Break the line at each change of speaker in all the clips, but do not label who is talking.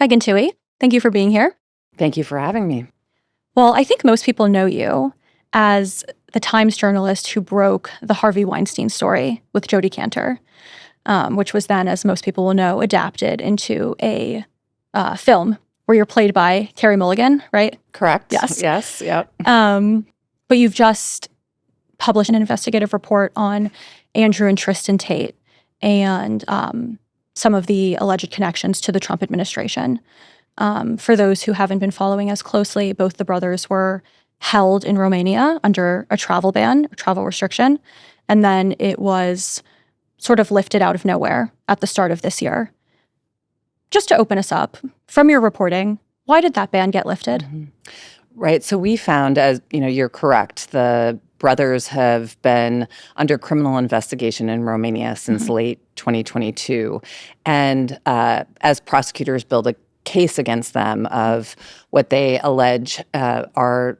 Megan Toohey, thank you for being here.
Thank you for having me.
Well, I think most people know you as the Times journalist who broke the Harvey Weinstein story with Jodi Kantor, which was then, as most people will know, adapted into a film where you're played by Carey Mulligan, right?
Correct.
Yes.
Yes. Yep.
But you've just published an investigative report on Andrew and Tristan Tate and some of the alleged connections to the Trump administration. For those who haven't been following as closely, both the brothers were held in Romania under a travel ban, a travel restriction, and then it was sort of lifted out of nowhere at the start of this year. Just to open us up, from your reporting, why did that ban get lifted?
Mm-hmm. Right. So we found, as you're correct, the brothers have been under criminal investigation in Romania since late 2022. And as prosecutors build a case against them of what they allege are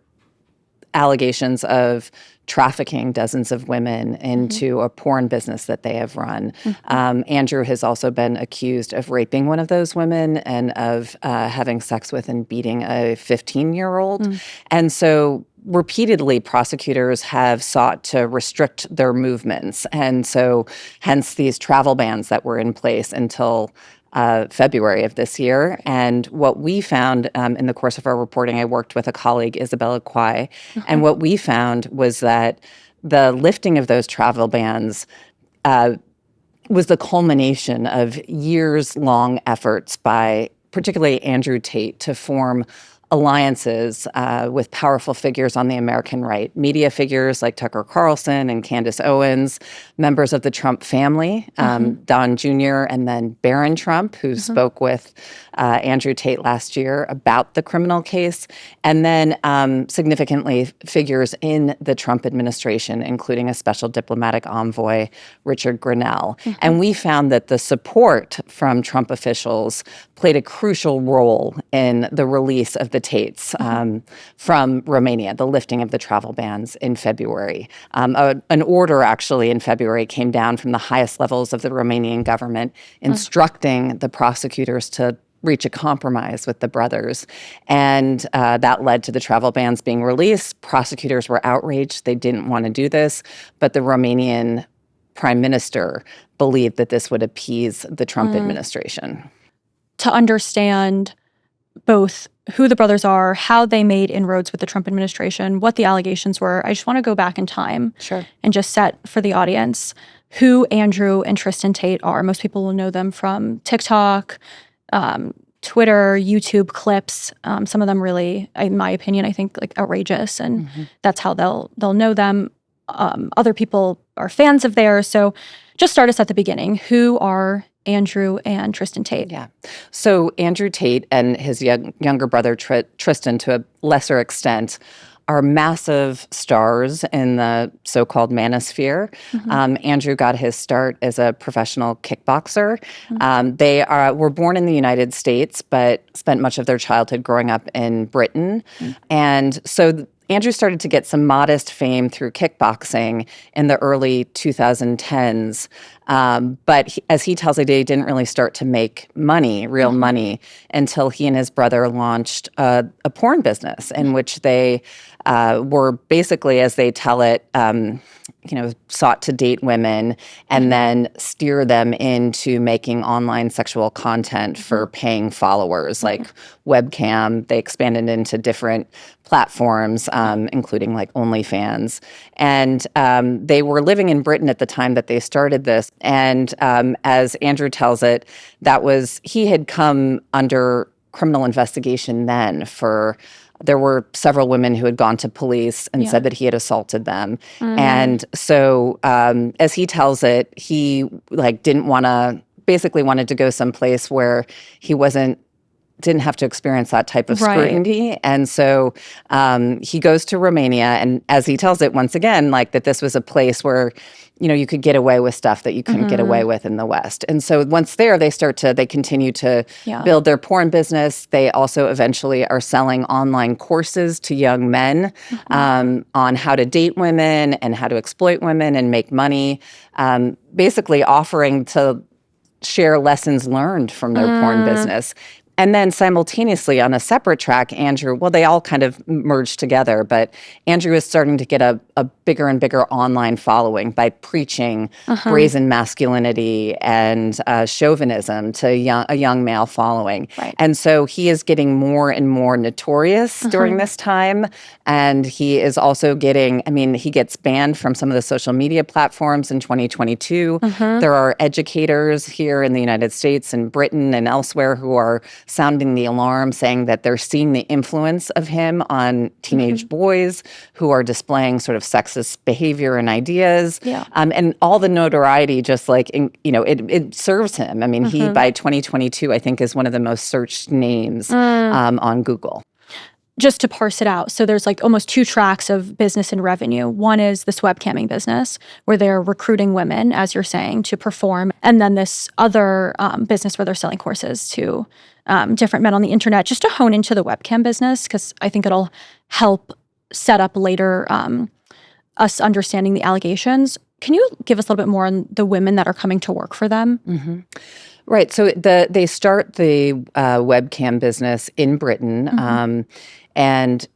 allegations of trafficking dozens of women into a porn business that they have run. Andrew has also been accused of raping one of those women and of having sex with and beating a 15-year-old. And so repeatedly, prosecutors have sought to restrict their movements. And so hence these travel bans that were in place until February of this year. And what we found in the course of our reporting, I worked with a colleague, Isabella Quai, and what we found was that the lifting of those travel bans was the culmination of years-long efforts by particularly Andrew Tate to form alliances with powerful figures on the American right, media figures like Tucker Carlson and Candace Owens, members of the Trump family, Don Jr., and then Barron Trump, who spoke with Andrew Tate last year about the criminal case, and then significantly figures in the Trump administration, including a special diplomatic envoy, Richard Grenell. And we found that the support from Trump officials played a crucial role in the release of the Tates from Romania, the lifting of the travel bans in February. An order actually in February came down from the highest levels of the Romanian government instructing the prosecutors to reach a compromise with the brothers. And that led to the travel bans being released. Prosecutors were outraged. They didn't want to do this, but the Romanian prime minister believed that this would appease the Trump administration.
To understand both who the brothers are, how they made inroads with the Trump administration, what the allegations were, I just want to go back in time and just set for the audience who Andrew and Tristan Tate are. Most people will know them from TikTok, Twitter, YouTube clips. Some of them really, in my opinion, I think like outrageous, and that's how they'll know them. Other people are fans of theirs. So just start us at the beginning. Who are Andrew and Tristan Tate?
Yeah. So Andrew Tate and his younger brother Tristan, to a lesser extent, are massive stars in the so-called manosphere. Andrew got his start as a professional kickboxer. They were born in the United States, but spent much of their childhood growing up in Britain. And so Andrew started to get some modest fame through kickboxing in the early 2010s. But as he tells it, he didn't really start to make money, real money, until he and his brother launched a porn business in which they were basically, as they tell it, sought to date women and then steer them into making online sexual content for paying followers, like Webcam. They expanded into different platforms, including like OnlyFans. And they were living in Britain at the time that they started this. And as Andrew tells it, he had come under criminal investigation then there were several women who had gone to police and said that he had assaulted them. And so as he tells it, he basically wanted to go someplace where he didn't have to experience that type of scrutiny. And so he goes to Romania, and as he tells it once again, like that this was a place where you could get away with stuff that you couldn't get away with in the West. And so once there, they continue to build their porn business. They also eventually are selling online courses to young men on how to date women and how to exploit women and make money, basically offering to share lessons learned from their porn business. And then simultaneously on a separate track, Andrew, well, they all kind of merged together, but Andrew is starting to get a bigger and bigger online following by preaching brazen masculinity and chauvinism to a young male following.
Right.
And so he is getting more and more notorious during this time. And he is also getting, he gets banned from some of the social media platforms in 2022. There are educators here in the United States and Britain and elsewhere who are sounding the alarm, saying that they're seeing the influence of him on teenage boys who are displaying sort of sexist behavior and ideas.
Yeah.
And all the notoriety just it serves him. He, by 2022, I think is one of the most searched names on Google.
Just to parse it out, so there's like almost two tracks of business and revenue. One is this webcamming business where they're recruiting women, as you're saying, to perform. And then this other business where they're selling courses to different men on the internet, just to hone into the webcam business, because I think it'll help set up later us understanding the allegations. Can you give us a little bit more on the women that are coming to work for them?
Right. So they start the webcam business in Britain. And,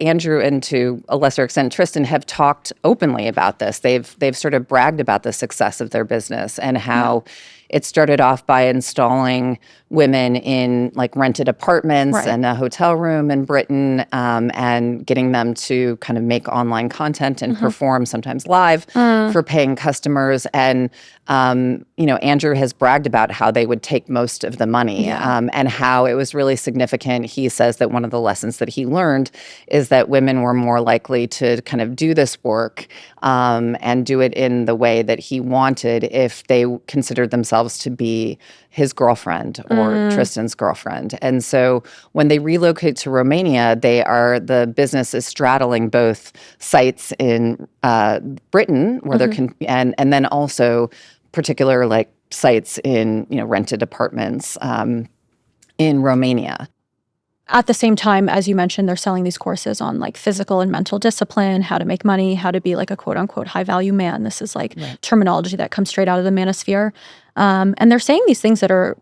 Andrew and to a lesser extent, Tristan have talked openly about this. They've sort of bragged about the success of their business and how it started off by installing women in like rented apartments and a hotel room in Britain, and getting them to kind of make online content and perform sometimes live for paying customers. And, Andrew has bragged about how they would take most of the money and how it was really significant. He says that one of the lessons that he learned is that women were more likely to kind of do this work and do it in the way that he wanted if they considered themselves to be his girlfriend or Tristan's girlfriend. And so when they relocate to Romania, the business is straddling both sites in Britain where and then also particular like sites in rented apartments in Romania.
At the same time, as you mentioned, they're selling these courses on like physical and mental discipline, how to make money, how to be like a quote unquote high value man. This is like terminology that comes straight out of the manosphere. And they're saying these things that are,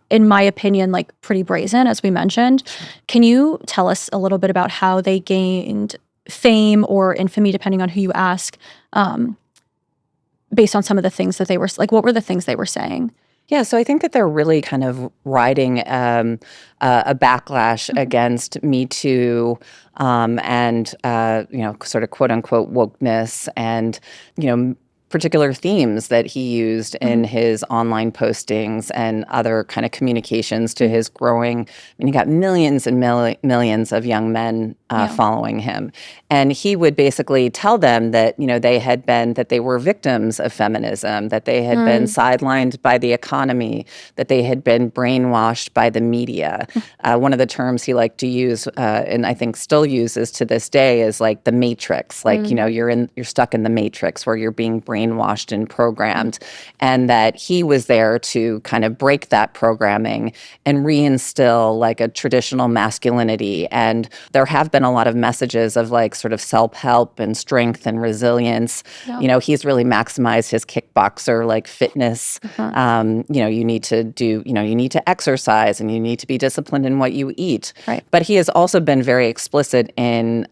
in my opinion, like pretty brazen, as we mentioned. Can you tell us a little bit about how they gained fame or infamy, depending on who you ask, based on some of the things that they were, like, what were the things they were saying?
Yeah, so I think that they're really kind of riding a backlash against Me Too and, sort of quote unquote wokeness and, particular themes that he used in his online postings and other kind of communications to his growing. He got millions and millions of young men following him. And he would basically tell them that, that they were victims of feminism, that they had been sidelined by the economy, that they had been brainwashed by the media. One of the terms he liked to use, and I think still uses to this day, is like the matrix. Like, you're stuck in the matrix where you're being brainwashed and programmed, and that he was there to kind of break that programming and reinstill like a traditional masculinity. And there have been a lot of messages of like sort of self-help and strength and resilience. He's really maximized his kickboxer like fitness. You need to do, you need to exercise and you need to be disciplined in what you eat.
Right.
But he has also been very explicit in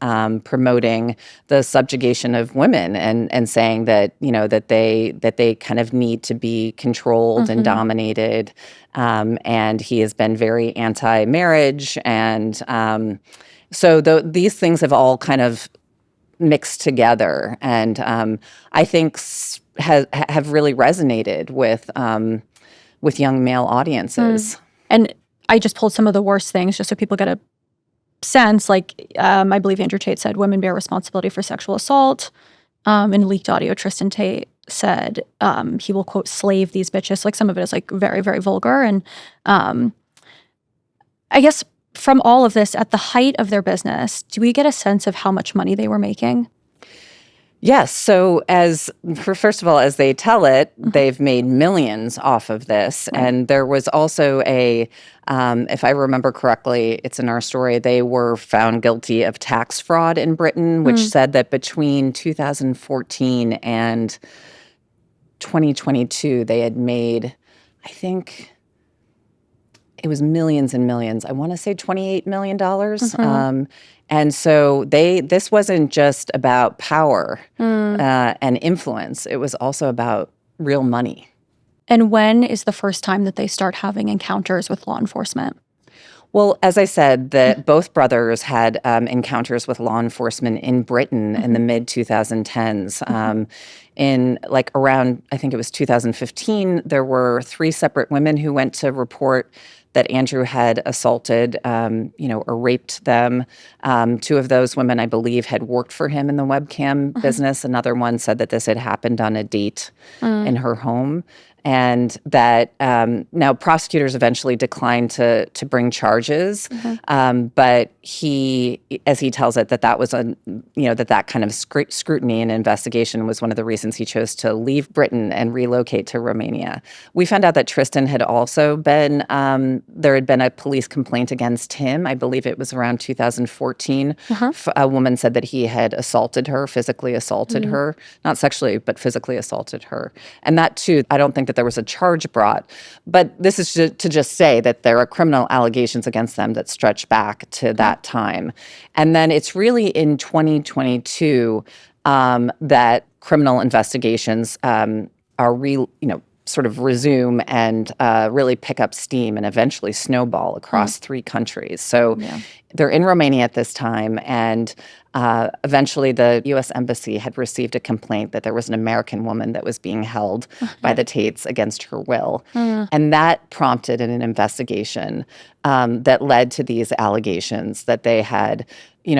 promoting the subjugation of women and saying that, that they kind of need to be controlled and dominated. And he has been very anti-marriage. And so these things have all kind of mixed together, and I think have really resonated with young male audiences.
And I just pulled some of the worst things just so people get a sense. Like, I believe Andrew Tate said women bear responsibility for sexual assault. In leaked audio, Tristan Tate said he will, quote, slave these bitches. Like, some of it is like very, very vulgar. And I guess from all of this, at the height of their business, do we get a sense of how much money they were making?
Yes. So first of all, as they tell it, they've made millions off of this. Right. And there was also if I remember correctly, it's in our story, they were found guilty of tax fraud in Britain, which said that between 2014 and 2022, they had made, I think it was millions and millions. I want to say $28 million. And so this wasn't just about power and influence. It was also about real money.
And when is the first time that they start having encounters with law enforcement?
Well, as I said, both brothers had encounters with law enforcement in Britain in the mid-2010s. In like around, I think it was 2015, there were 3 separate women who went to report that Andrew had assaulted, or raped them. 2 of those women, I believe, had worked for him in the webcam business. Another one said that this had happened on a date in her home. And that now prosecutors eventually declined to bring charges, but he, as he tells it, that was that kind of scrutiny and investigation was one of the reasons he chose to leave Britain and relocate to Romania. We found out that Tristan had also been there had been a police complaint against him. I believe it was around 2014. A woman said that he had assaulted her, physically assaulted her, not sexually, but physically assaulted her, and that too, I don't think that there was a charge brought. But this is to just say that there are criminal allegations against them that stretch back to that time. And then it's really in 2022 that criminal investigations sort of resume and really pick up steam and eventually snowball across 3 countries. So they're in Romania at this time, and eventually the U.S. Embassy had received a complaint that there was an American woman that was being held by the Tates against her will. And that prompted an investigation that led to these allegations that they had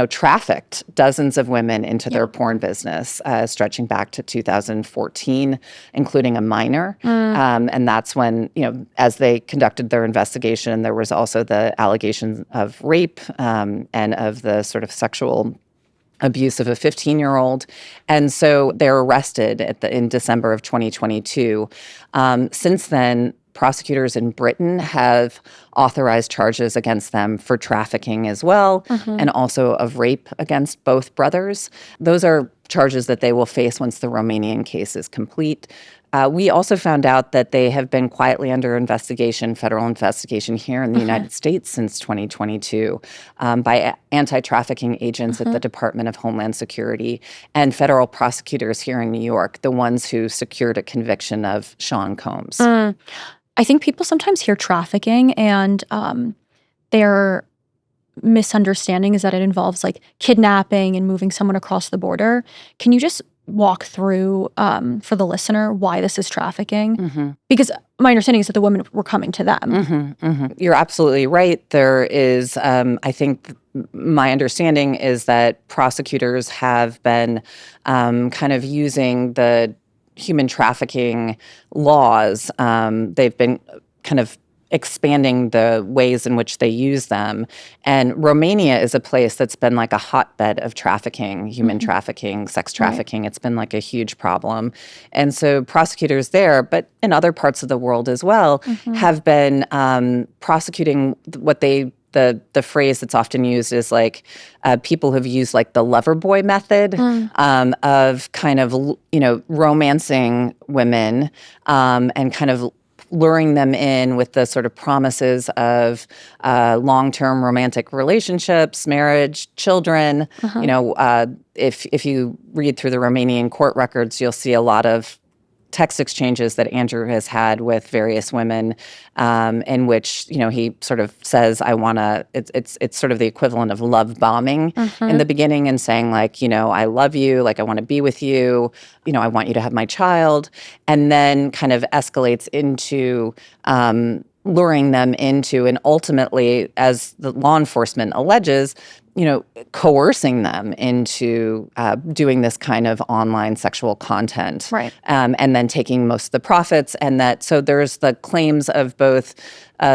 trafficked dozens of women into their porn business, stretching back to 2014, including a minor. And that's when, as they conducted their investigation, there was also the allegations of rape and of the sort of sexual abuse of a 15-year-old. And so they're arrested in December of 2022. Since then, prosecutors in Britain have authorized charges against them for trafficking as well, and also of rape against both brothers. Those are charges that they will face once the Romanian case is complete. We also found out that they have been quietly under federal investigation here in the United States since 2022 by anti-trafficking agents at the Department of Homeland Security and federal prosecutors here in New York, the ones who secured a conviction of Sean Combs.
I think people sometimes hear trafficking and their misunderstanding is that it involves like kidnapping and moving someone across the border. Can you just walk through for the listener why this is trafficking? Because my understanding is that the women were coming to them.
You're absolutely right. There is, I think my understanding is that prosecutors have been kind of using the human trafficking laws. They've been kind of expanding the ways in which they use them. And Romania is a place that's been like a hotbed of trafficking, human trafficking, sex trafficking. It's been like a huge problem. And so prosecutors there, but in other parts of the world as well, have been prosecuting what the phrase that's often used is like people have used like the lover boy method of kind of, romancing women and kind of luring them in with the sort of promises of long-term romantic relationships, marriage, children. If you read through the Romanian court records, you'll see a lot of text exchanges that Andrew has had with various women in which, he sort of says, I want to, it's sort of the equivalent of love bombing in the beginning and saying like, I love you, like I want to be with you, I want you to have my child, and then kind of escalates into luring them into, and ultimately, as the law enforcement alleges, coercing them into doing this kind of online sexual content.
Right.
And then taking most of the profits. And so there's the claims of both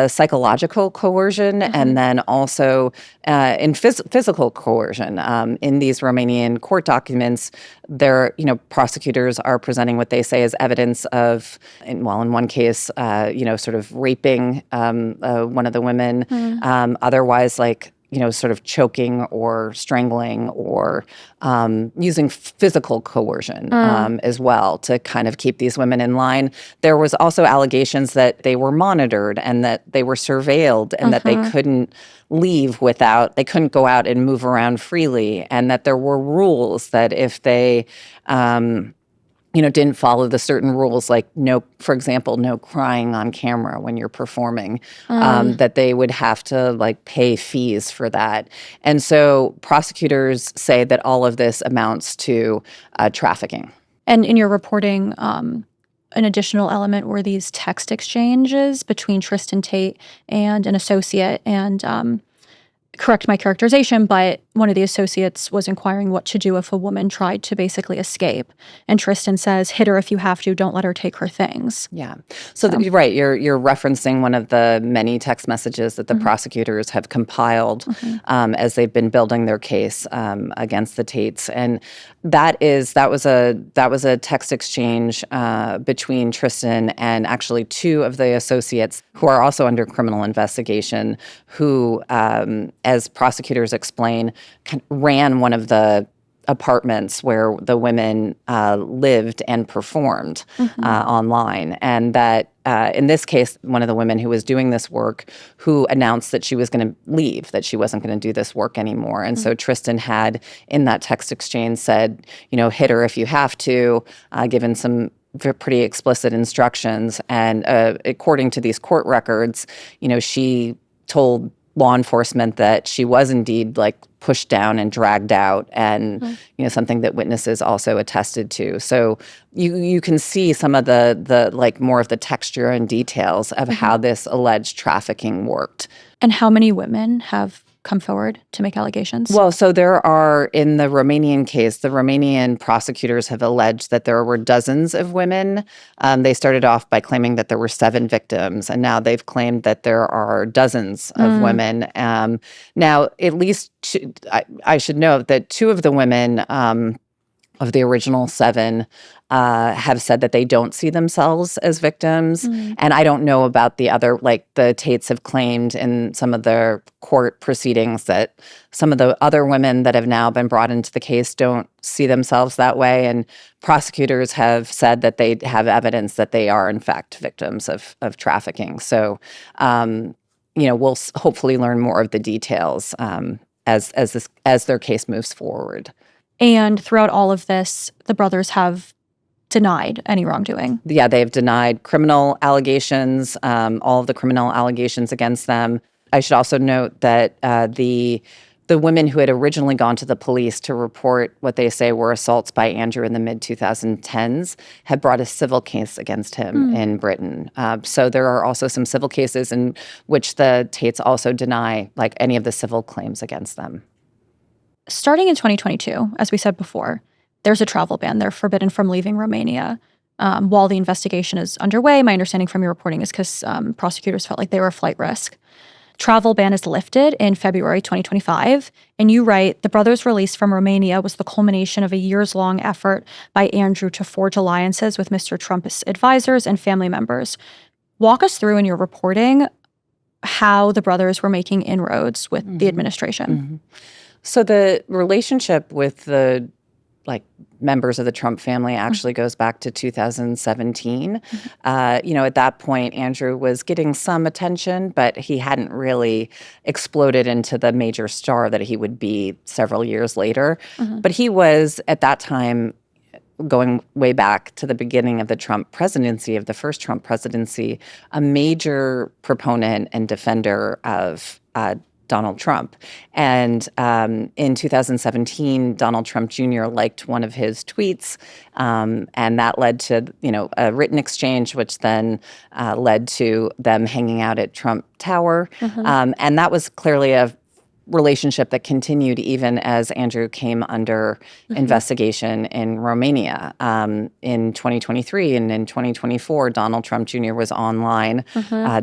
psychological coercion and then also in physical coercion. In these Romanian court documents, prosecutors are presenting what they say is evidence of, in one case, sort of raping one of the women. Otherwise, like, sort of choking or strangling or using physical coercion as well to kind of keep these women in line. There was also allegations that they were monitored and that they were surveilled and that they couldn't leave they couldn't go out and move around freely, and that there were rules that if they didn't follow the certain rules, like for example, no crying on camera when you're performing, that they would have to like pay fees for that. And so prosecutors say that all of this amounts to trafficking.
And in your reporting, an additional element were these text exchanges between Tristan Tate and an associate. And correct my characterization, but one of the associates was inquiring what to do if a woman tried to basically escape. And Tristan says, hit her if you have to, don't let her take her things.
Yeah. So you're right, you're referencing one of the many text messages that the prosecutors have compiled as they've been building their case against the Tates. And that was a text exchange between Tristan and actually two of the associates who are also under criminal investigation, who, as prosecutors explain, ran one of the apartments where the women lived and performed online. And that in this case, one of the women who was doing this work who announced that she was going to leave, that she wasn't going to do this work anymore. And so Tristan had, in that text exchange, said, hit her if you have to, given some pretty explicit instructions. And according to these court records, she told law enforcement that she was indeed like pushed down and dragged out, and something that witnesses also attested to. So you can see some of the like more of the texture and details of how this alleged trafficking worked.
And how many women have come forward to make allegations?
Well, so there are, in the Romanian case, the Romanian prosecutors have alleged that there were dozens of women. They started off by claiming that there were 7 victims, and now they've claimed that there are dozens of women. Now, at least I should note that 2 of the women of the original 7 have said that they don't see themselves as victims. And I don't know about the other, like the Tates have claimed in some of their court proceedings that some of the other women that have now been brought into the case don't see themselves that way. And prosecutors have said that they have evidence that they are in fact victims of trafficking. So, we'll hopefully learn more of the details as their case moves forward.
And throughout all of this, the brothers have denied any wrongdoing.
Yeah, they've denied criminal allegations, all of the criminal allegations against them. I should also note that the women who had originally gone to the police to report what they say were assaults by Andrew in the mid-2010s had brought a civil case against him in Britain. So there are also some civil cases in which the Tates also deny like any of the civil claims against them.
Starting in 2022, as we said before, there's a travel ban. They're forbidden from leaving Romania. While the investigation is underway, my understanding from your reporting is because prosecutors felt like they were a flight risk. Travel ban is lifted in February 2025, and you write, the brothers' release from Romania was the culmination of a years-long effort by Andrew to forge alliances with Mr. Trump's advisors and family members. Walk us through in your reporting how the brothers were making inroads with the administration.
So the relationship with the members of the Trump family actually goes back to 2017. At that point, Andrew was getting some attention, but he hadn't really exploded into the major star that he would be several years later. But he was, at that time, going way back to the beginning of the Trump presidency, of the first Trump presidency, a major proponent and defender of Donald Trump. And in 2017, Donald Trump Jr. liked one of his tweets, and that led to, a written exchange, which then led to them hanging out at Trump Tower. And that was clearly a relationship that continued even as Andrew came under investigation in Romania. In 2023 and in 2024, Donald Trump Jr. was online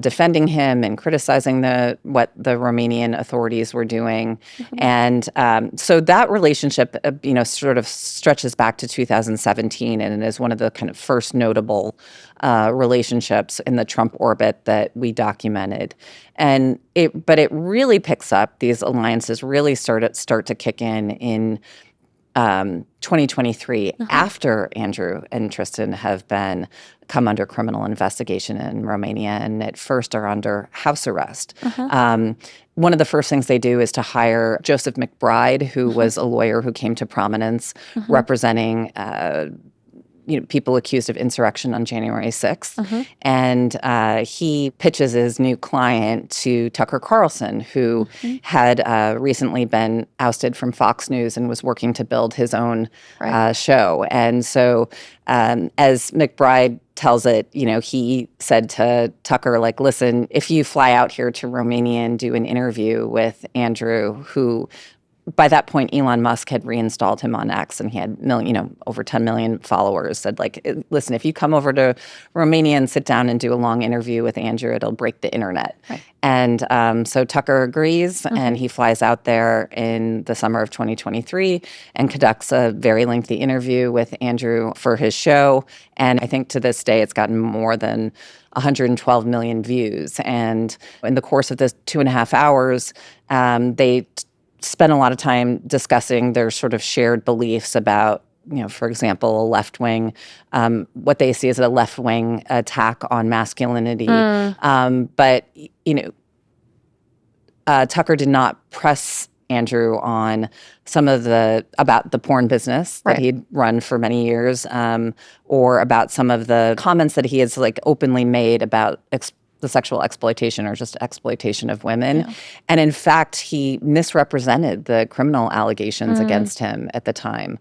defending him and criticizing what the Romanian authorities were doing. And so that relationship, sort of stretches back to 2017 and is one of the kind of first notable relationships in the Trump orbit that we documented. But it really picks up, these alliances really start to kick in 2023, after Andrew and Tristan have come under criminal investigation in Romania, and at first are under house arrest. One of the first things they do is to hire Joseph McBride, who was a lawyer who came to prominence representing people accused of insurrection on January 6th. And he pitches his new client to Tucker Carlson, who had recently been ousted from Fox News and was working to build his own show. And so as McBride tells it, he said to Tucker, like, listen, if you fly out here to Romania and do an interview with Andrew, who by that point, Elon Musk had reinstalled him on X, and he had over 10 million followers, said, like, listen, if you come over to Romania and sit down and do a long interview with Andrew, it'll break the internet. And so Tucker agrees, and he flies out there in the summer of 2023 and conducts a very lengthy interview with Andrew for his show. And I think to this day, it's gotten more than 112 million views. And in the course of this 2.5 hours, they spent a lot of time discussing their sort of shared beliefs about, for example, a left-wing, what they see as a left-wing attack on masculinity. But, Tucker did not press Andrew on about the porn business that he'd run for many years, or about some of the comments that he has openly made about the sexual exploitation or just exploitation of women. And in fact, he misrepresented the criminal allegations against him at the time,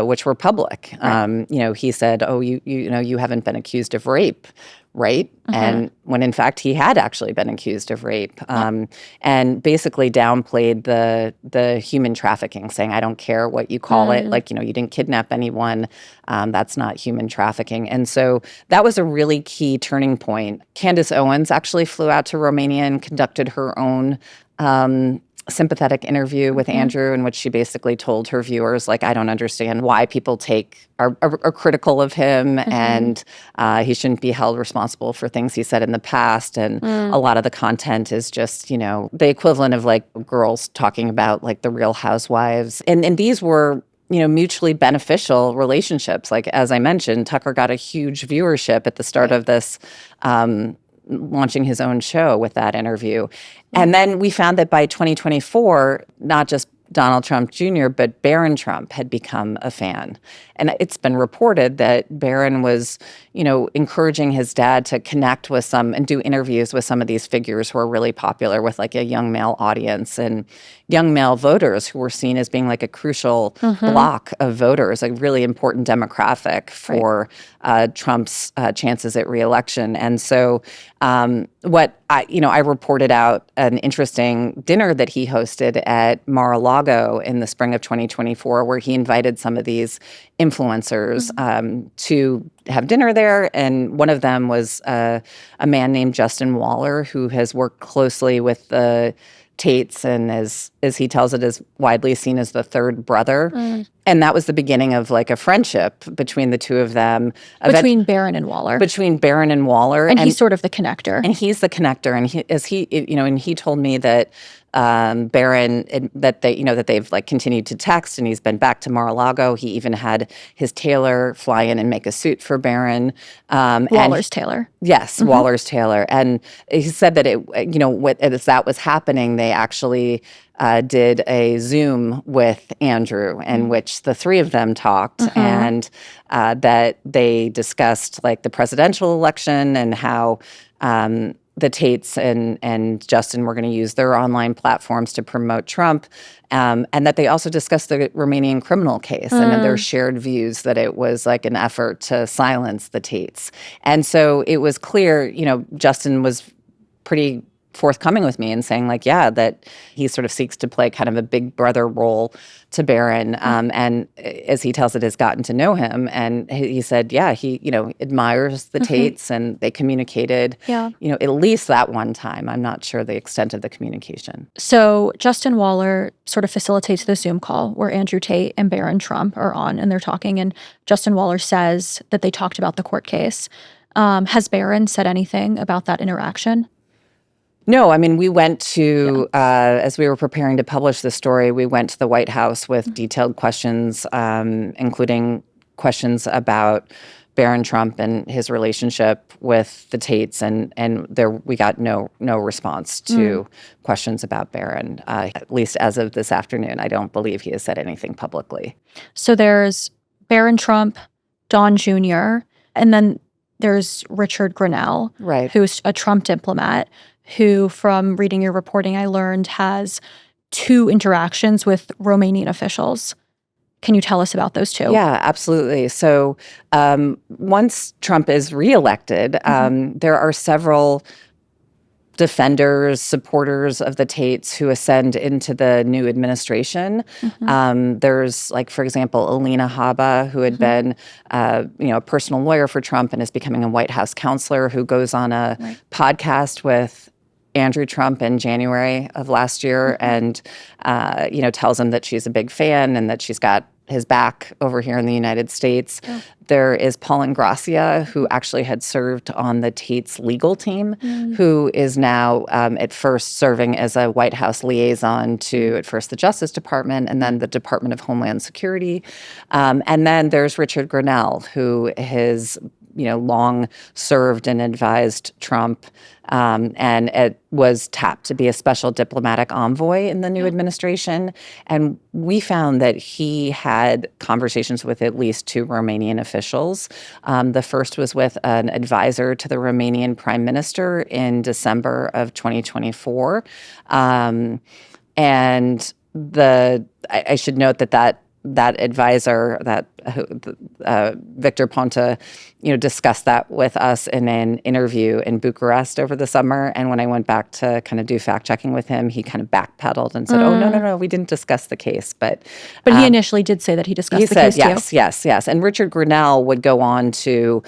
which were public. He said, oh, you haven't been accused of rape, right? And when in fact he had actually been accused of rape, and basically downplayed the human trafficking, saying, I don't care what you call it, you didn't kidnap anyone, that's not human trafficking. And so that was a really key turning point. Candace Owens actually flew out to Romania and conducted her own sympathetic interview with Andrew, in which she basically told her viewers, I don't understand why people are critical of him, and he shouldn't be held responsible for things he said in the past. And a lot of the content is just, the equivalent of girls talking about the Real Housewives. And these were mutually beneficial relationships. As I mentioned, Tucker got a huge viewership at the start of this, launching his own show with that interview. And then we found that by 2024, not just Donald Trump Jr., but Barron Trump had become a fan. And it's been reported that Barron was, encouraging his dad to connect with and do interviews with some of these figures who are really popular with a young male audience and young male voters who were seen as being a crucial block of voters, a really important demographic for Trump's chances at reelection. And so I reported out an interesting dinner that he hosted at Mar-a-Lago in the spring of 2024, where he invited some of these influencers to have dinner there. And one of them was a man named Justin Waller, who has worked closely with the Tates, and as he tells it, is widely seen as the third brother. And that was the beginning of a friendship between the two of them.
Between Barron and Waller. And he's sort of the connector.
And he's the connector. And he told me that Barron, that they've continued to text, and he's been back to Mar-a-Lago. He even had his tailor fly in and make a suit for Barron.
Waller's tailor.
Yes, Waller's tailor. And he said that as that was happening, they actually did a Zoom with Andrew, in which the three of them talked, and that they discussed the presidential election and how the Tates and Justin were going to use their online platforms to promote Trump, and that they also discussed the Romanian criminal case and their shared views that it was an effort to silence the Tates. And so it was clear, Justin was pretty forthcoming with me and saying that he sort of seeks to play kind of a big brother role to Barron, and as he tells it, has gotten to know him. And he said, he admires the Tates, and they communicated, at least that one time. I'm not sure the extent of the communication.
So Justin Waller sort of facilitates the Zoom call where Andrew Tate and Barron Trump are on, and they're talking, and Justin Waller says that they talked about the court case. Has Barron said anything about that interaction?
No, I mean, we went to, as we were preparing to publish the story, we went to the White House with detailed questions, including questions about Barron Trump and his relationship with the Tates, and there we got no response to questions about Barron, at least as of this afternoon. I don't believe he has said anything publicly.
So there's Barron Trump, Don Jr., and then there's Richard Grenell,
Right.
who's a Trump diplomat, who, from reading your reporting, I learned has 2 interactions with Romanian officials. Can you tell us about those 2?
Yeah, absolutely. So once Trump is reelected, there are several defenders, supporters of the Tates who ascend into the new administration. There's, like, for example, Alina Habba, who had been, a personal lawyer for Trump and is becoming a White House counselor, who goes on a podcast with Andrew Trump in January of last year and, tells him that she's a big fan and that she's got his back over here in the United States. Yeah. There is Paul Ingrassia, who actually had served on the Tates legal team, who is now at first serving as a White House liaison to, at first, the Justice Department and then the Department of Homeland Security. And then there's Richard Grenell, who has long served and advised Trump, and it was tapped to be a special diplomatic envoy in the new administration. And we found that he had conversations with at least 2 Romanian officials. The first was with an advisor to the Romanian prime minister in December of 2024. And I should note that advisor, Victor Ponta, discussed that with us in an interview in Bucharest over the summer. And when I went back to kind of do fact checking with him, he kind of backpedaled and said, "Oh, no, we didn't discuss the case." But
he initially did say that he discussed the case.
Yes. And Richard Grenell would go on to,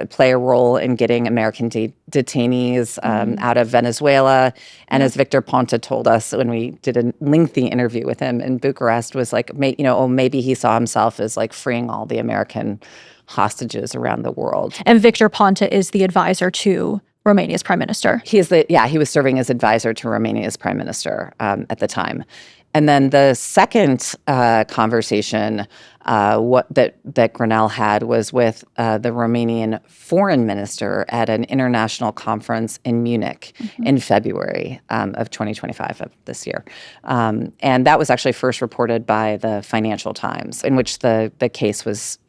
play a role in getting American detainees out of Venezuela. And as Victor Ponta told us when we did a lengthy interview with him in Bucharest, was like, maybe he saw himself as like freeing all the American hostages around the world.
And Victor Ponta is the advisor to Romania's prime minister.
He was serving as advisor to Romania's prime minister at the time. And then the second conversation that Grenell had was with the Romanian foreign minister at an international conference in Munich in February of 2025 of this year. And that was actually first reported by the Financial Times, in which the case was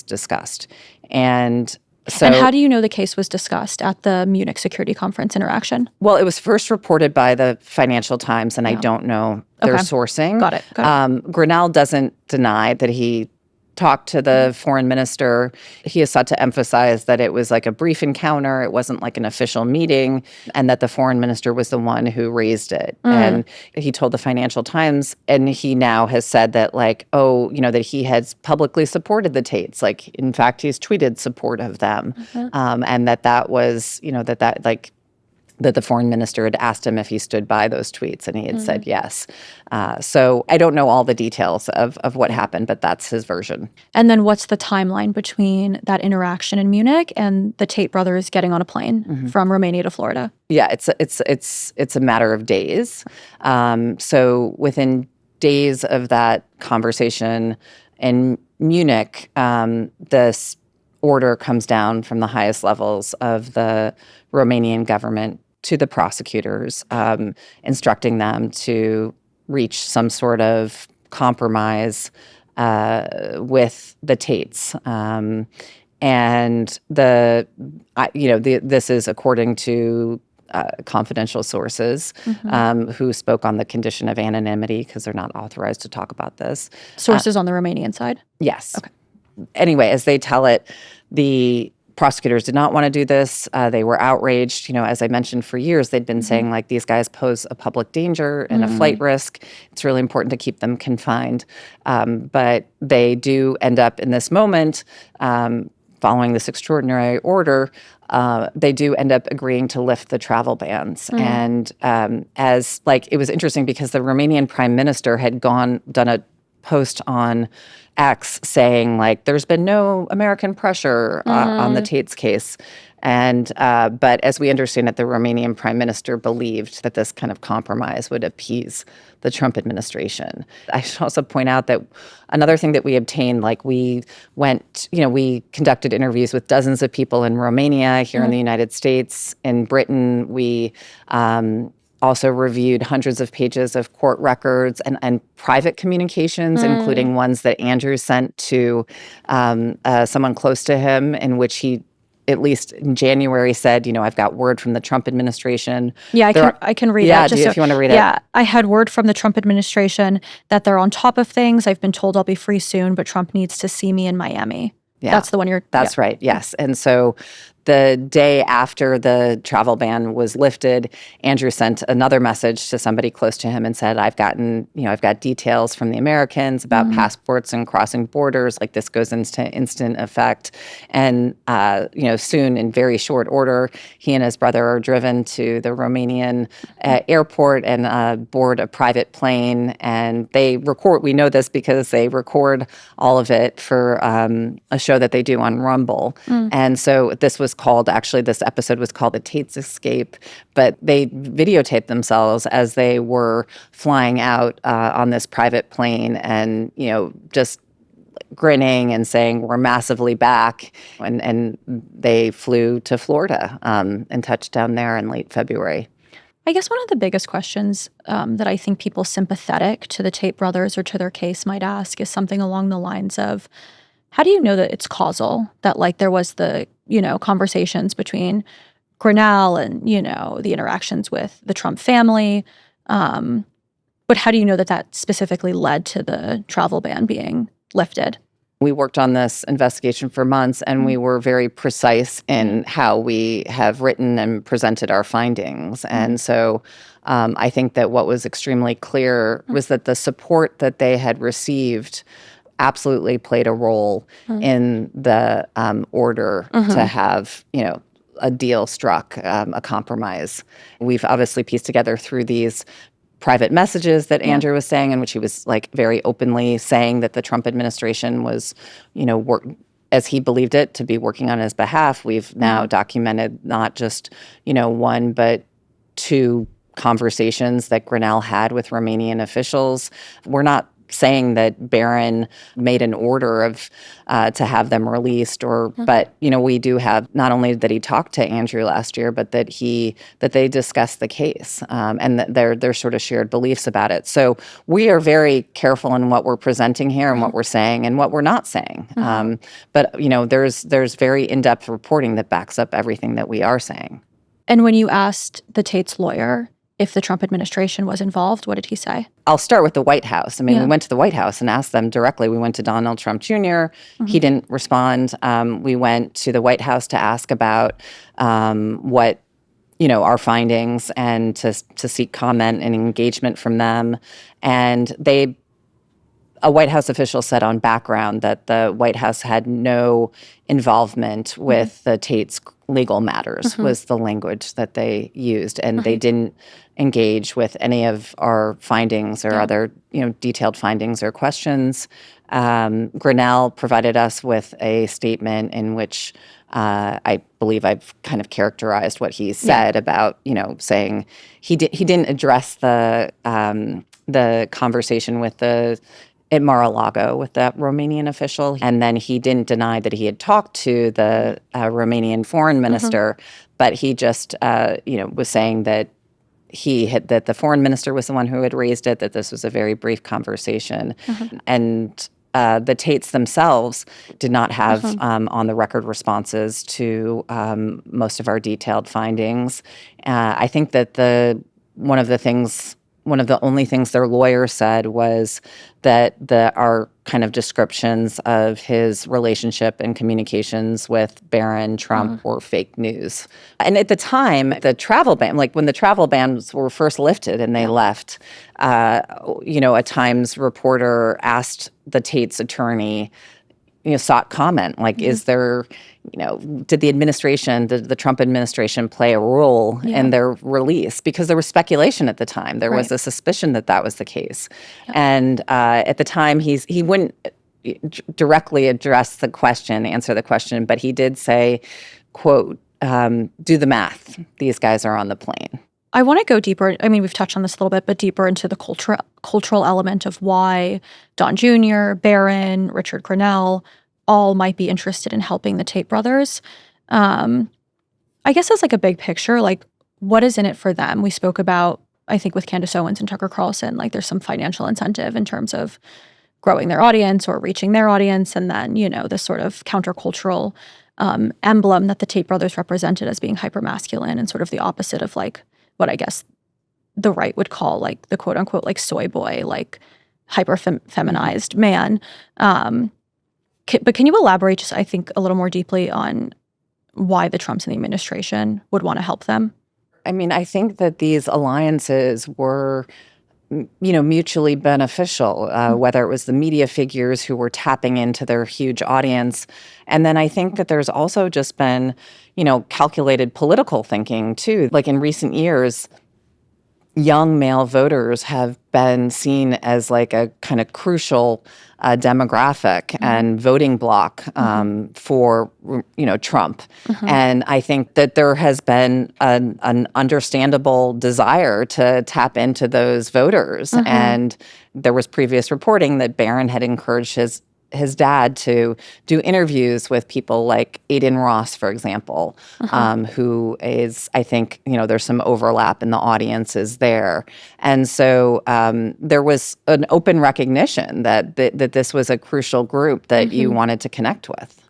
discussed. And
how do you know the case was discussed at the Munich Security Conference interaction?
Well, it was first reported by the Financial Times, and I don't know their sourcing.
Got it.
Grenell doesn't deny that he talked to the foreign minister. He has sought to emphasize that it was like a brief encounter. It wasn't like an official meeting, and that the foreign minister was the one who raised it. And he told the Financial Times, and he now has said that that he has publicly supported the Tates. Like, in fact, he's tweeted support of them. And that was, that the foreign minister had asked him if he stood by those tweets, and he had said yes. So I don't know all the details of what happened, but that's his version.
And then what's the timeline between that interaction in Munich and the Tate brothers getting on a plane from Romania to Florida?
Yeah, it's a matter of days. So within days of that conversation in Munich, this order comes down from the highest levels of the Romanian government to the prosecutors, instructing them to reach some sort of compromise with the Tates. This is according to confidential sources who spoke on the condition of anonymity because they're not authorized to talk about this.
Sources on the Romanian side?
Yes.
Okay.
Anyway, as they tell it, the prosecutors did not want to do this. They were outraged. As I mentioned, for years, they'd been saying, these guys pose a public danger and a flight risk. It's really important to keep them confined. But they do end up in this moment, following this extraordinary order, they do end up agreeing to lift the travel bans. And it was interesting because the Romanian prime minister had done a post on X saying, like, there's been no American pressure on the Tates case. And but as we understand it, the Romanian prime minister believed that this kind of compromise would appease the Trump administration. I should also point out that another thing that we obtained, like we conducted interviews with dozens of people in Romania, here in the United States, in Britain. We also reviewed hundreds of pages of court records and private communications, including ones that Andrew sent to someone close to him, in which he, at least in January, said, I've got word from the Trump administration.
Yeah, I can read it.
Yeah, if you want to read it.
Yeah, I had word from the Trump administration that they're on top of things. I've been told I'll be free soon, but Trump needs to see me in Miami. Yeah, that's the one you're...
That's right, yes. And so the day after the travel ban was lifted, Andrew sent another message to somebody close to him and said, I've got details from the Americans about passports and crossing borders. Like, this goes into instant effect. And, soon, in very short order, he and his brother are driven to the Romanian airport and board a private plane. And they record, we know this because they record all of it for a show that they do on Rumble. And so this episode was called The Tates Escape, but they videotaped themselves as they were flying out on this private plane and, just grinning and saying, we're massively back. And they flew to Florida and touched down there in late February.
I guess one of the biggest questions that I think people sympathetic to the Tate brothers or to their case might ask is something along the lines of, how do you know that it's causal, that like there was the, conversations between Grinnell and, the interactions with the Trump family? But how do you know that that specifically led to the travel ban being lifted?
We worked on this investigation for months, and we were very precise in how we have written and presented our findings. And so I think that what was extremely clear was that the support that they had received absolutely played a role in the order to have, a deal struck, a compromise. We've obviously pieced together through these private messages that Andrew was saying, in which he was like very openly saying that the Trump administration was, as he believed it, to be working on his behalf. We've now documented not just, one, but two conversations that Grinnell had with Romanian officials. We're not saying that Barron made an order of to have them released, but we do have not only that he talked to Andrew last year, but that they discussed the case and that their sort of shared beliefs about it. So we are very careful in what we're presenting here and what we're saying and what we're not saying. But there's very in-depth reporting that backs up everything that we are saying.
And when you asked the Tate's lawyer if the Trump administration was involved, what did he say?
I'll start with the White House. We went to the White House and asked them directly. We went to Donald Trump Jr. He didn't respond. We went to the White House to ask about what, our findings and to seek comment and engagement from them. And a White House official said on background that the White House had no involvement with the Tates' legal matters, was the language that they used. And they didn't engage with any of our findings or other, detailed findings or questions. Grinnell provided us with a statement in which I believe I've kind of characterized what he said about, saying he didn't address the conversation with at Mar-a-Lago with that Romanian official. And then he didn't deny that he had talked to the Romanian foreign minister, but he just, was saying that that the foreign minister was the one who had raised it, that this was a very brief conversation. And the Tates themselves did not have on the record responses to most of our detailed findings. I think that one of the only things their lawyer said was that our kind of descriptions of his relationship and communications with Barron Trump were fake news. And at the time, the travel ban, like when the travel bans were first lifted and they left, a Times reporter asked the Tate's attorney, sought comment. Like, is there, did the Trump administration play a role in their release? Because there was speculation at the time. There was a suspicion that was the case. Yep. And at the time, he wouldn't directly answer the question, but he did say, quote, do the math. These guys are on the plane.
I want to go deeper. I mean, we've touched on this a little bit, but deeper into the cultural element of why Don Jr., Barron, Richard Grinnell all might be interested in helping the Tate brothers. I guess as like a big picture, like what is in it for them? We spoke about, I think with Candace Owens and Tucker Carlson, like there's some financial incentive in terms of growing their audience or reaching their audience. And then, this sort of countercultural emblem that the Tate brothers represented as being hypermasculine and sort of the opposite of like what I guess the right would call like the quote unquote like soy boy, like hyper feminized man. But can you elaborate just, I think, a little more deeply on why the Trumps and the administration would want to help them?
I mean, I think that these alliances were, mutually beneficial, whether it was the media figures who were tapping into their huge audience. And then I think that there's also just been, calculated political thinking too. Like in recent years, young male voters have been seen as like a kind of crucial demographic and voting bloc for, Trump. And I think that there has been an understandable desire to tap into those voters. And there was previous reporting that Barron had encouraged his dad to do interviews with people like Aiden Ross, for example, who is, I think, there's some overlap in the audiences there. And so there was an open recognition that this was a crucial group that you wanted to connect with.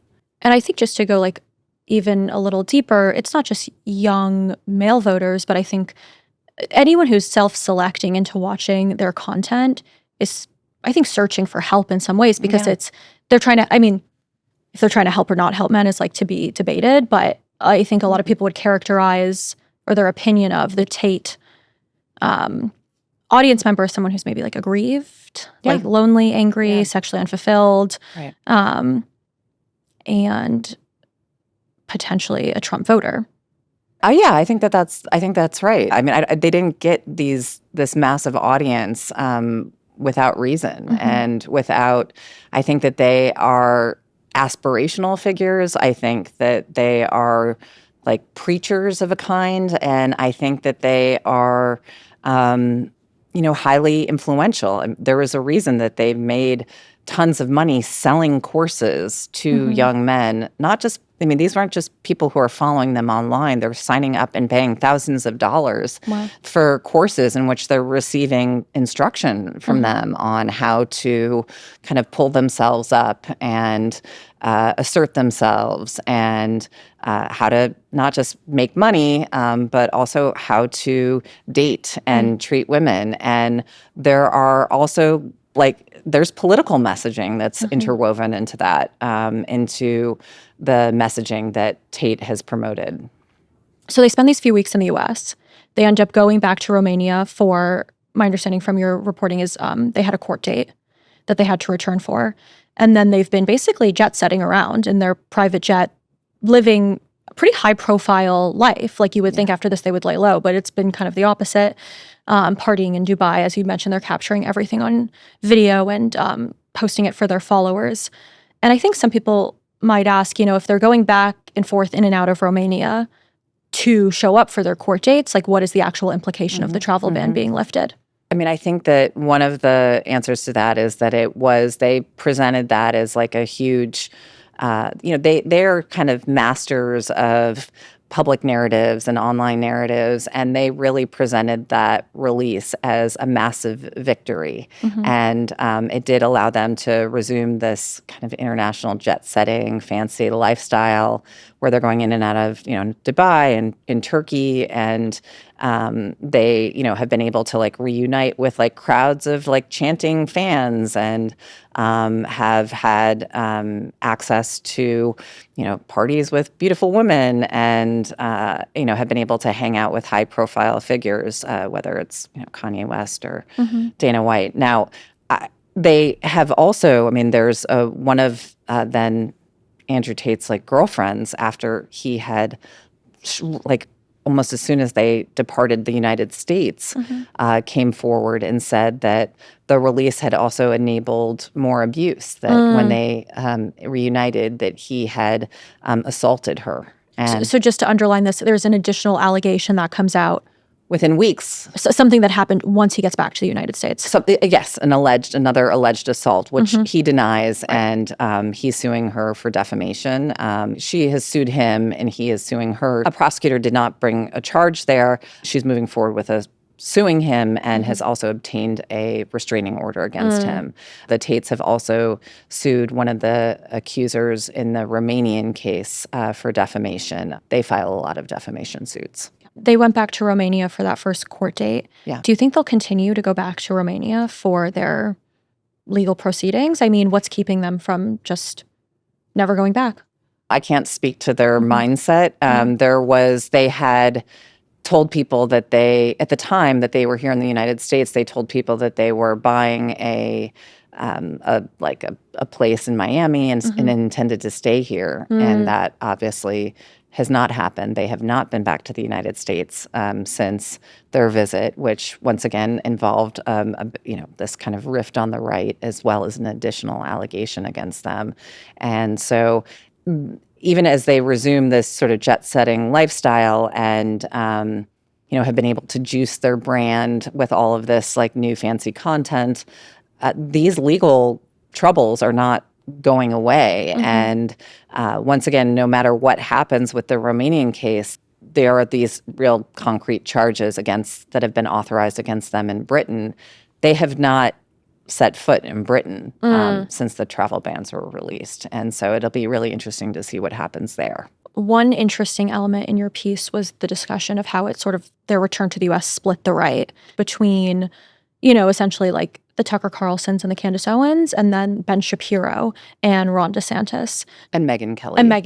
And I think just to go like even a little deeper, it's not just young male voters, but I think anyone who's self-selecting into watching their content is, I think, searching for help in some ways because they're trying to, I mean, if they're trying to help or not help men is like to be debated, but I think a lot of people would characterize or their opinion of the Tate audience member as someone who's maybe like aggrieved, like lonely, angry, sexually unfulfilled, and potentially a Trump voter.
I think that's right. I mean, they didn't get this massive audience without reason and without, I think that they are aspirational figures. I think that they are like preachers of a kind. And I think that they are, highly influential. And there was a reason that they made tons of money selling courses to young men, these weren't just people who are following them online. They're signing up and paying thousands of dollars for courses in which they're receiving instruction from them on how to kind of pull themselves up and assert themselves and how to not just make money, but also how to date and treat women. And there are also there's political messaging that's interwoven into that, into the messaging that Tate has promoted.
So they spend these few weeks in the U.S. They end up going back to Romania for, my understanding from your reporting is they had a court date that they had to return for. And then they've been basically jet-setting around in their private jet, living a pretty high-profile life. Like you would think after this they would lay low, but it's been kind of the opposite. Partying in Dubai, as you mentioned, they're capturing everything on video and posting it for their followers. And I think some people might ask, if they're going back and forth in and out of Romania to show up for their court dates, like what is the actual implication of the travel ban being lifted?
I mean, I think that one of the answers to that is that they presented that as like a huge, they're kind of masters of public narratives and online narratives, and they really presented that release as a massive victory. And it did allow them to resume this kind of international jet-setting, fancy lifestyle where they're going in and out of, Dubai and in Turkey, and they, have been able to like reunite with like crowds of like chanting fans and have had access to, parties with beautiful women and, have been able to hang out with high profile figures, whether it's, Kanye West or Dana White. Now, They have also, I mean, there's one of then Andrew Tate's like girlfriends after he had like almost as soon as they departed the United States, came forward and said that the release had also enabled more abuse, that when they reunited, that he had assaulted her. And
so just to underline this, there's an additional allegation that comes out
within weeks.
So something that happened once he gets back to the United States.
Yes, another alleged assault, which he denies, and he's suing her for defamation. She has sued him, and he is suing her. A prosecutor did not bring a charge there. She's moving forward with suing him and has also obtained a restraining order against him. The Tates have also sued one of the accusers in the Romanian case for defamation. They file a lot of defamation suits.
They went back to Romania for that first court date.
Yeah.
Do you think they'll continue to go back to Romania for their legal proceedings? I mean, what's keeping them from just never going back?
I can't speak to their mindset. They had told people that at the time that they were here in the United States, they told people that they were buying a place in Miami and intended to stay here. And that obviously has not happened. They have not been back to the United States since their visit, which once again involved this kind of rift on the right, as well as an additional allegation against them. And so even as they resume this sort of jet-setting lifestyle and have been able to juice their brand with all of this like new fancy content, these legal troubles are not going away. And once again, no matter what happens with the Romanian case, there are these real concrete charges that have been authorized against them in Britain. They have not set foot in Britain since the travel bans were released. And so it'll be really interesting to see what happens there.
One interesting element in your piece was the discussion of how it sort of, their return to the U.S. split the right between, essentially like the Tucker Carlsons and the Candace Owens, and then Ben Shapiro and Ron DeSantis.
And Megyn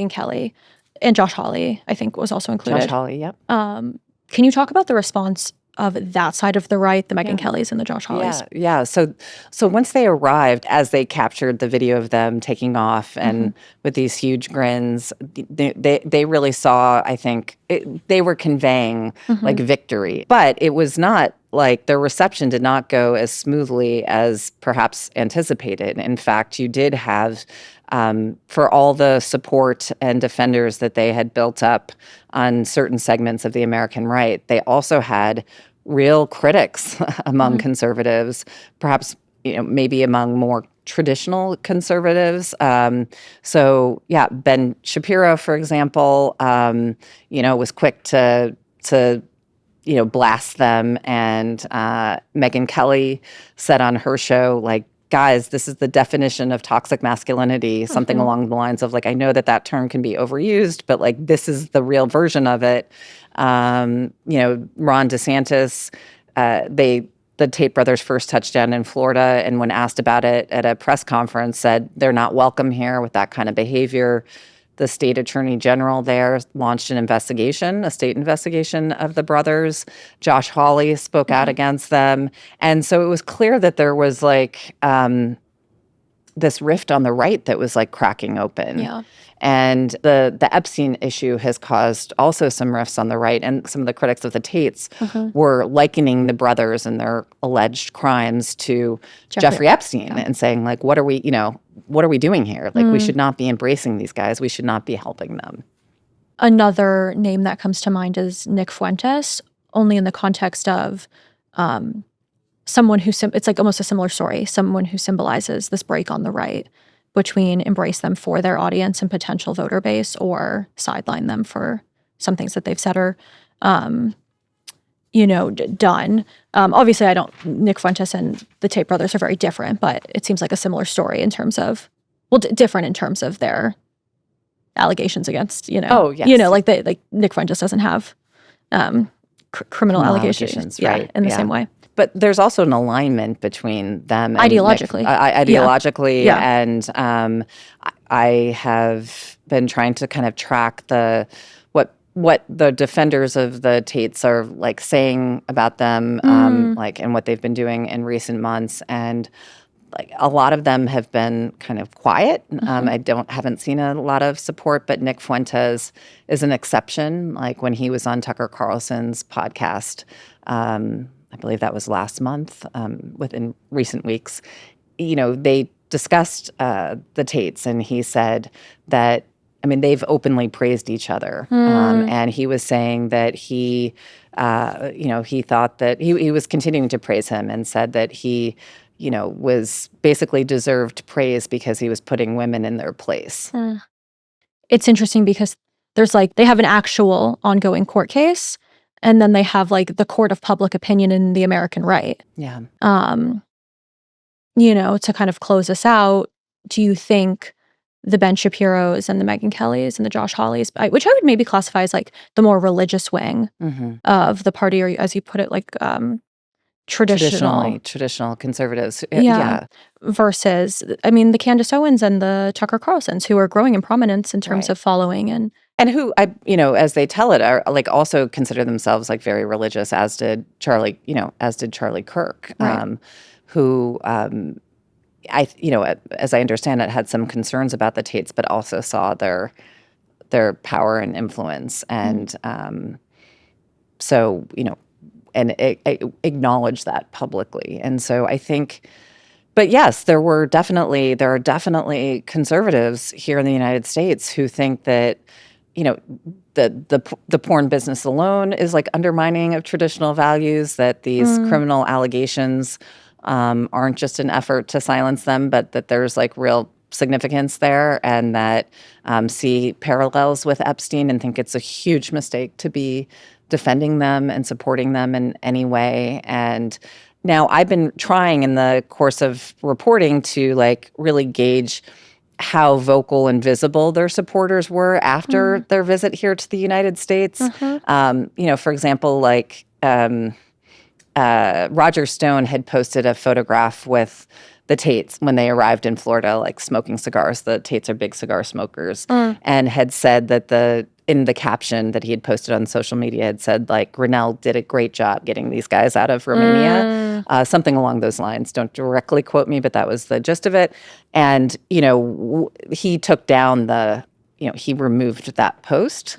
Kelly.
And Josh Hawley, I think, was also included.
Josh Hawley, yep.
Can you talk about the response of that side of the right, the Megyn Kellys and the Josh Hawleys?
Yeah. So once they arrived, as they captured the video of them taking off and with these huge grins, they really saw, I think, they were conveying like victory. But it was not like their reception did not go as smoothly as perhaps anticipated. In fact, you did have, for all the support and defenders that they had built up on certain segments of the American right, they also had real critics among conservatives, perhaps maybe among more traditional conservatives. So Ben Shapiro, for example, was quick to blast them, and Megyn Kelly said on her show, like, guys, this is the definition of toxic masculinity, something along the lines of, like, I know that term can be overused, but, like, this is the real version of it. Ron DeSantis, the Tate brothers' first touchdown in Florida, and when asked about it at a press conference, said they're not welcome here with that kind of behavior. The state attorney general there launched a state investigation of the brothers. Josh Hawley spoke out against them. And so it was clear that there was like this rift on the right that was like cracking open.
Yeah.
And the Epstein issue has caused also some rifts on the right. And some of the critics of the Tates were likening the brothers and their alleged crimes to Jeffrey Epstein and saying, like, what are we doing here? Like, we should not be embracing these guys. We should not be helping them.
Another name that comes to mind is Nick Fuentes, only in the context of someone who, it's like almost a similar story, someone who symbolizes this break on the right between embrace them for their audience and potential voter base or sideline them for some things that they've said or, done. Obviously, Nick Fuentes and the Tate brothers are very different, but it seems like a similar story in terms of, different in terms of their allegations against,
Oh, yes.
Like Nick Fuentes doesn't have criminal allegations
right?
In the same way.
But there's also an alignment between them
ideologically.
And I have been trying to kind of track what the defenders of the Tates are like saying about them, and what they've been doing in recent months. And like a lot of them have been kind of quiet. I haven't seen a lot of support, but Nick Fuentes is an exception. Like when he was on Tucker Carlson's podcast, I believe that was last month, within recent weeks, they discussed the Tates, and he said that, they've openly praised each other. And he was saying that he thought that he was continuing to praise him and said that he, was basically deserved praise because he was putting women in their place.
It's interesting because there's they have an actual ongoing court case, and then they have the court of public opinion in the American right.
Yeah.
To kind of close us out, do you think the Ben Shapiros and the Megyn Kellys and the Josh Hawleys, which I would maybe classify as the more religious wing of the party, or as you put it,
traditional conservatives.
Yeah. Versus, the Candace Owens and the Tucker Carlsons, who are growing in prominence in terms of following and
who, as they tell it, are also consider themselves very religious, as did Charlie Kirk,
right.
Who, as I understand it, had some concerns about the Tates, but also saw their power and influence, and and acknowledge that publicly. And so I think, but yes, there are definitely conservatives here in the United States who think that, the porn business alone is undermining of traditional values, that these criminal allegations aren't just an effort to silence them, but that there's real significance there, and that see parallels with Epstein and think it's a huge mistake to be defending them and supporting them in any way. And now I've been trying in the course of reporting to really gauge how vocal and visible their supporters were after their visit here to the United States. For example, Roger Stone had posted a photograph with the Tates when they arrived in Florida, smoking cigars. The Tates are big cigar smokers, and had said that in the caption that he had posted on social media had said, Grinnell did a great job getting these guys out of Romania, something along those lines. Don't directly quote me, but that was the gist of it. And, he took down he removed that post.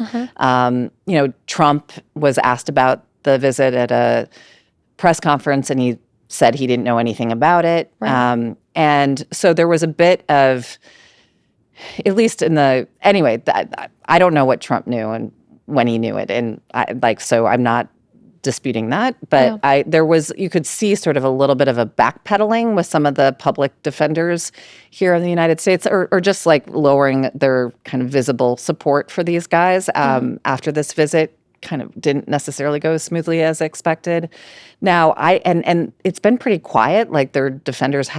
Trump was asked about the visit at a press conference, and he said he didn't know anything about it.
Right.
And so there was a bit of, at least I don't know what Trump knew and when he knew it. And so I'm not disputing that, but you could see sort of a little bit of a backpedaling with some of the public defenders here in the United States, or just lowering their kind of visible support for these guys after this visit. Kind of didn't necessarily go as smoothly as expected. Now, and it's been pretty quiet. Their defenders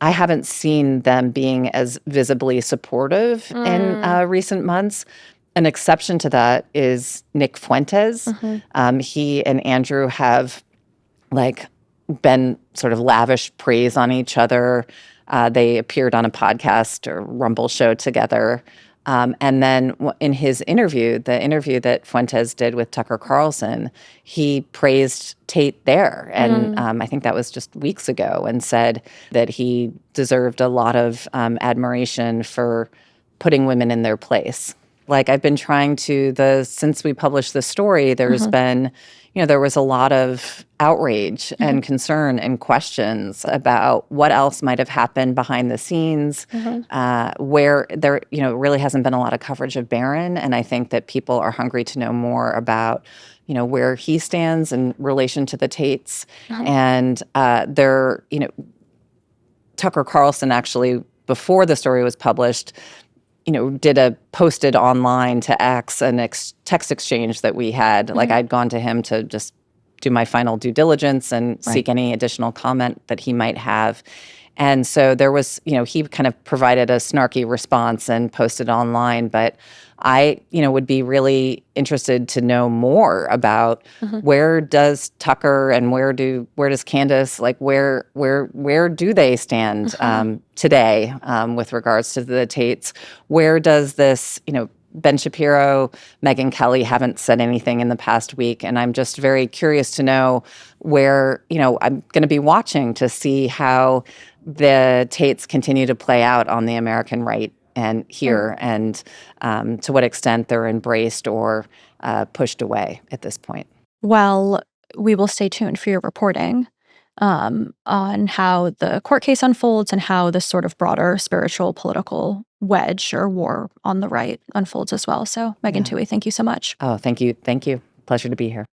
I haven't seen them being as visibly supportive in recent months. An exception to that is Nick Fuentes. He and Andrew have been sort of lavish praise on each other. They appeared on a podcast or Rumble show together. And then in his interview, the interview that Fuentes did with Tucker Carlson, he praised Tate there. And I think that was just weeks ago, and said that he deserved a lot of admiration for putting women in their place. I've been trying since we published the story, there's been, there was a lot of outrage and concern and questions about what else might have happened behind the scenes, where there, really hasn't been a lot of coverage of Barron. And I think that people are hungry to know more about, where he stands in relation to the Tates. And Tucker Carlson actually, before the story was published, posted online to X an text exchange that we had. I'd gone to him to just do my final due diligence and seek any additional comment that he might have. And so there was, he kind of provided a snarky response and posted online. But I, would be really interested to know more about where does Tucker and where does Candace, where do they stand today with regards to the Tates? Where does this, Ben Shapiro, Megyn Kelly haven't said anything in the past week, and I'm just very curious to know where, I'm going to be watching to see how the Tates continue to play out on the American right and here, and to what extent they're embraced or pushed away at this point.
Well, we will stay tuned for your reporting on how the court case unfolds and how this sort of broader spiritual political wedge or war on the right unfolds as well. So, Megan Toohey, thank you so much.
Oh, thank you. Thank you. Pleasure to be here.